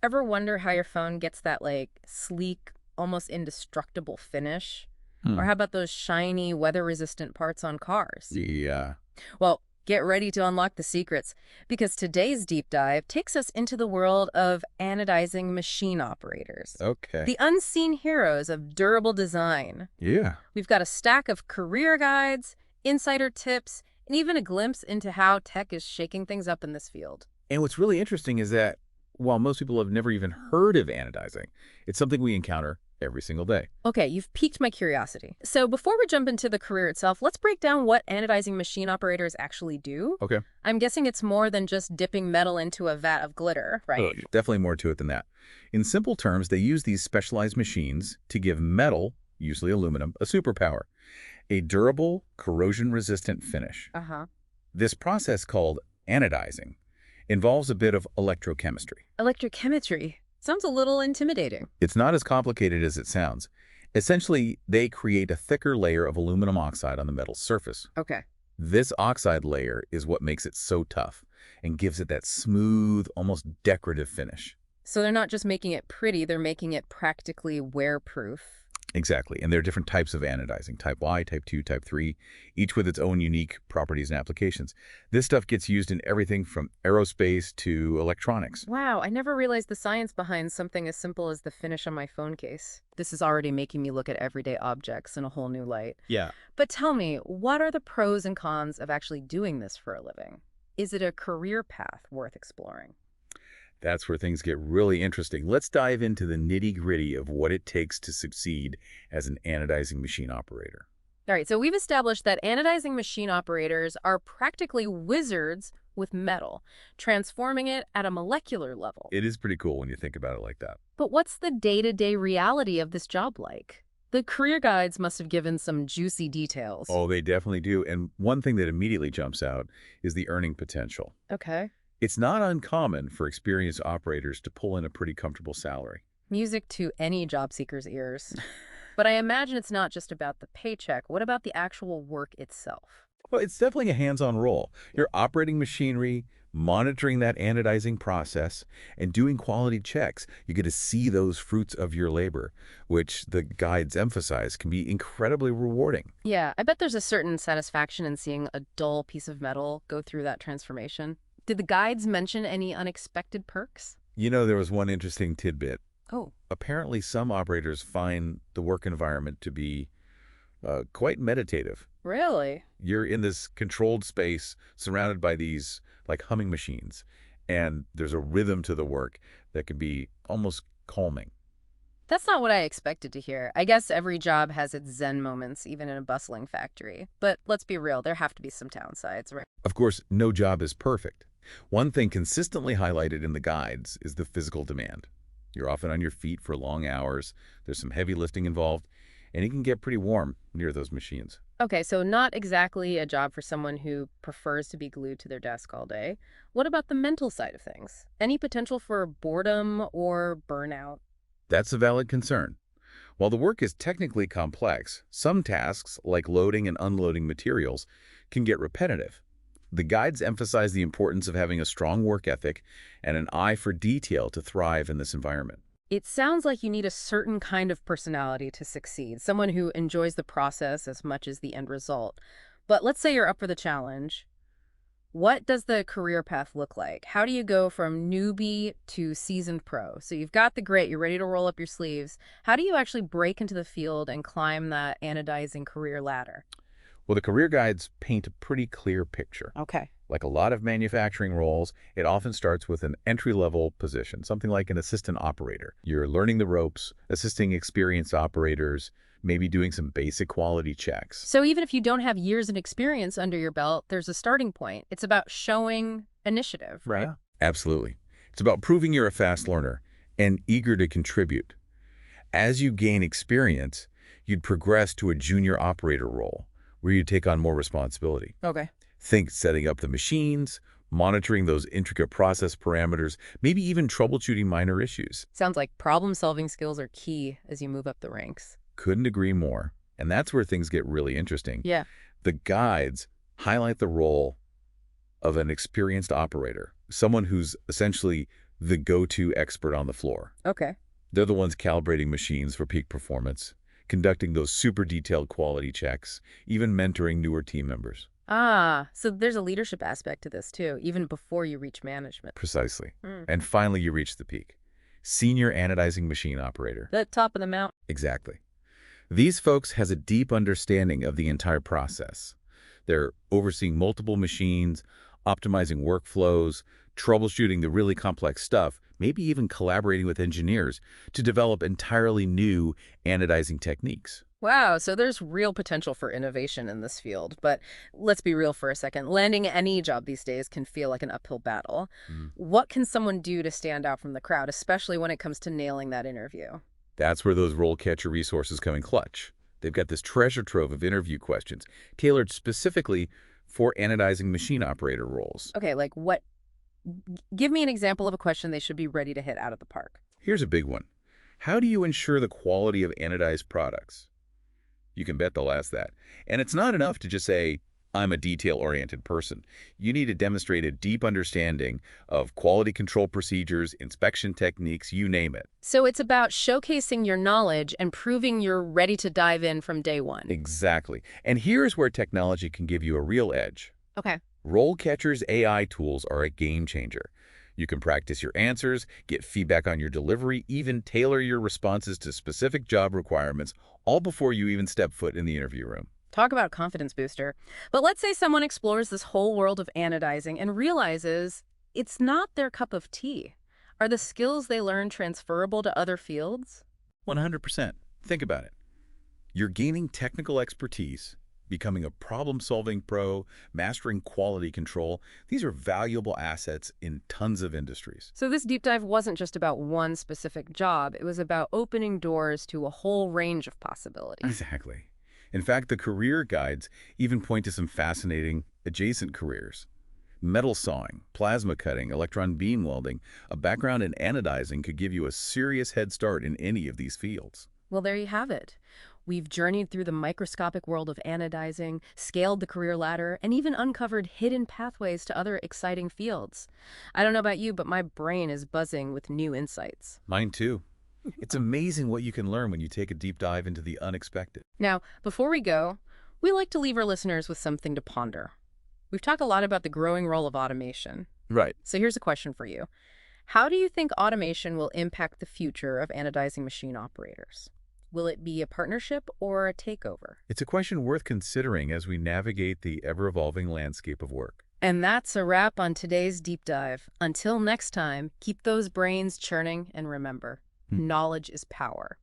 Ever wonder how your phone gets that, like, sleek, almost indestructible finish? Or Hmm. how about those shiny, weather-resistant parts on cars? Yeah. Well, get ready to unlock the secrets, because today's deep dive takes us into the world of anodizing machine operators, Okay. the unseen heroes of durable design. Yeah. We've got a stack of career guides, insider tips, and even a glimpse into how tech is shaking things up in this field. And what's really interesting is that while most people have never even heard of anodizing, it's something we encounter every single day. Okay, you've piqued my curiosity. So before we jump into the career itself, let's break down what anodizing machine operators actually do. Okay. I'm guessing it's more than just dipping metal into a vat of glitter, right? Definitely more to it than that. In simple terms, they use these specialized machines to give metal, usually aluminum, a superpower, a durable, corrosion-resistant finish. Uh-huh. This process, called anodizing, involves a bit of electrochemistry. Electrochemistry. Sounds a little intimidating. It's not as complicated as it sounds. Essentially, they create a thicker layer of aluminum oxide on the metal surface. Okay. This oxide layer is what makes it so tough and gives it that smooth, almost decorative finish. So they're not just making it pretty, they're making it practically wear-proof. Exactly. And there are different types of anodizing, type Y, type 2, type 3, each with its own unique properties and applications. This stuff gets used in everything from aerospace to electronics. Wow, I never realized the science behind something as simple as the finish on my phone case. This is already making me look at everyday objects in a whole new light. Yeah. But tell me, what are the pros and cons of actually doing this for a living? Is it a career path worth exploring? That's where things get really interesting. Let's dive into the nitty-gritty of what it takes to succeed as an anodizing machine operator. All right, so we've established that anodizing machine operators are practically wizards with metal, transforming it at a molecular level. It is pretty cool when you think about it like that. But what's the day-to-day reality of this job like? The career guides must have given some juicy details. Oh, they definitely do. And one thing that immediately jumps out is the earning potential. Okay. It's not uncommon for experienced operators to pull in a pretty comfortable salary. Music to any job seeker's ears. But I imagine it's not just about the paycheck. What about the actual work itself? Well, it's definitely a hands-on role. You're operating machinery, monitoring that anodizing process, and doing quality checks. You get to see those fruits of your labor, which the guides emphasize can be incredibly rewarding. Yeah, I bet there's a certain satisfaction in seeing a dull piece of metal go through that transformation. Did the guides mention any unexpected perks? You know, there was one interesting tidbit. Oh, Apparently, some operators find the work environment to be quite meditative. really? You're in this controlled space surrounded by these like humming machines, and there's a rhythm to the work that can be almost calming. That's not what I expected to hear. I guess every job has its zen moments, even in a bustling factory. But let's be real, there have to be some downsides, right? Of course, no job is perfect. One thing consistently highlighted in the guides is the physical demand. You're often on your feet for long hours, there's some heavy lifting involved, and it can get pretty warm near those machines. Okay, so not exactly a job for someone who prefers to be glued to their desk all day. What about the mental side of things? Any potential for boredom or burnout? That's a valid concern. While the work is technically complex, some tasks, like loading and unloading materials, can get repetitive. The guides emphasize the importance of having a strong work ethic and an eye for detail to thrive in this environment. It sounds like you need a certain kind of personality to succeed, someone who enjoys the process as much as the end result. But let's say you're up for the challenge. What does the career path look like? How do you go from newbie to seasoned pro? So you've got the grit, you're ready to roll up your sleeves. How do you actually break into the field and climb that anodizing career ladder? Well, the career guides paint a pretty clear picture. Okay. Like a lot of manufacturing roles, it often starts with an entry-level position, something like an assistant operator. You're learning the ropes, assisting experienced operators, maybe doing some basic quality checks. So even if you don't have years of experience under your belt, there's a starting point. It's about showing initiative, right? Yeah. Absolutely. It's about proving you're a fast learner and eager to contribute. As you gain experience, you'd progress to a junior operator role, where you take on more responsibility. Okay. Think setting up the machines, monitoring those intricate process parameters, maybe even troubleshooting minor issues. Sounds like problem-solving skills are key as you move up the ranks. Couldn't agree more. And that's where things get really interesting. Yeah. The guides highlight the role of an experienced operator, someone who's essentially the go-to expert on the floor. Okay. They're the ones calibrating machines for peak performance, conducting those super detailed quality checks, even mentoring newer team members. Ah, so there's a leadership aspect to this too, even before you reach management. Precisely. Hmm. And finally, you reach the peak. Senior Anodizing Machine Operator. The top of the mountain. Exactly. These folks has a deep understanding of the entire process. They're overseeing multiple machines, optimizing workflows, troubleshooting the really complex stuff, maybe even collaborating with engineers to develop entirely new anodizing techniques. Wow, so there's real potential for innovation in this field. But let's be real for a second. Landing any job these days can feel like an uphill battle. Mm. What can someone do to stand out from the crowd, especially when it comes to nailing that interview? That's where those RoleCatcher resources come in clutch. They've got this treasure trove of interview questions tailored specifically for anodizing machine operator roles. Okay, like what? Give me an example of a question they should be ready to hit out of the park. Here's a big one. How do you ensure the quality of anodized products? You can bet they'll ask that. And it's not enough to just say, I'm a detail-oriented person. You need to demonstrate a deep understanding of quality control procedures, inspection techniques, you name it. So it's about showcasing your knowledge and proving you're ready to dive in from day one. Exactly. And here's where technology can give you a real edge. Okay. RoleCatcher's AI tools are a game changer. You can practice your answers, get feedback on your delivery, even tailor your responses to specific job requirements, all before you even step foot in the interview room. Talk about a confidence booster. But let's say someone explores this whole world of anodizing and realizes it's not their cup of tea. Are the skills they learn transferable to other fields? 100%. Think about it. You're gaining technical expertise, becoming a problem-solving pro, mastering quality control. These are valuable assets in tons of industries. So this deep dive wasn't just about one specific job. It was about opening doors to a whole range of possibilities. Exactly. In fact, the career guides even point to some fascinating adjacent careers. Metal sawing, plasma cutting, electron beam welding, a background in anodizing could give you a serious head start in any of these fields. Well, there you have it. We've journeyed through the microscopic world of anodizing, scaled the career ladder, and even uncovered hidden pathways to other exciting fields. I don't know about you, but my brain is buzzing with new insights. Mine too. It's amazing what you can learn when you take a deep dive into the unexpected. Now, before we go, we like to leave our listeners with something to ponder. We've talked a lot about the growing role of automation. Right. So here's a question for you. How do you think automation will impact the future of anodizing machine operators? Will it be a partnership or a takeover? It's a question worth considering as we navigate the ever-evolving landscape of work. And that's a wrap on today's deep dive. Until next time, keep those brains churning and remember, knowledge is power.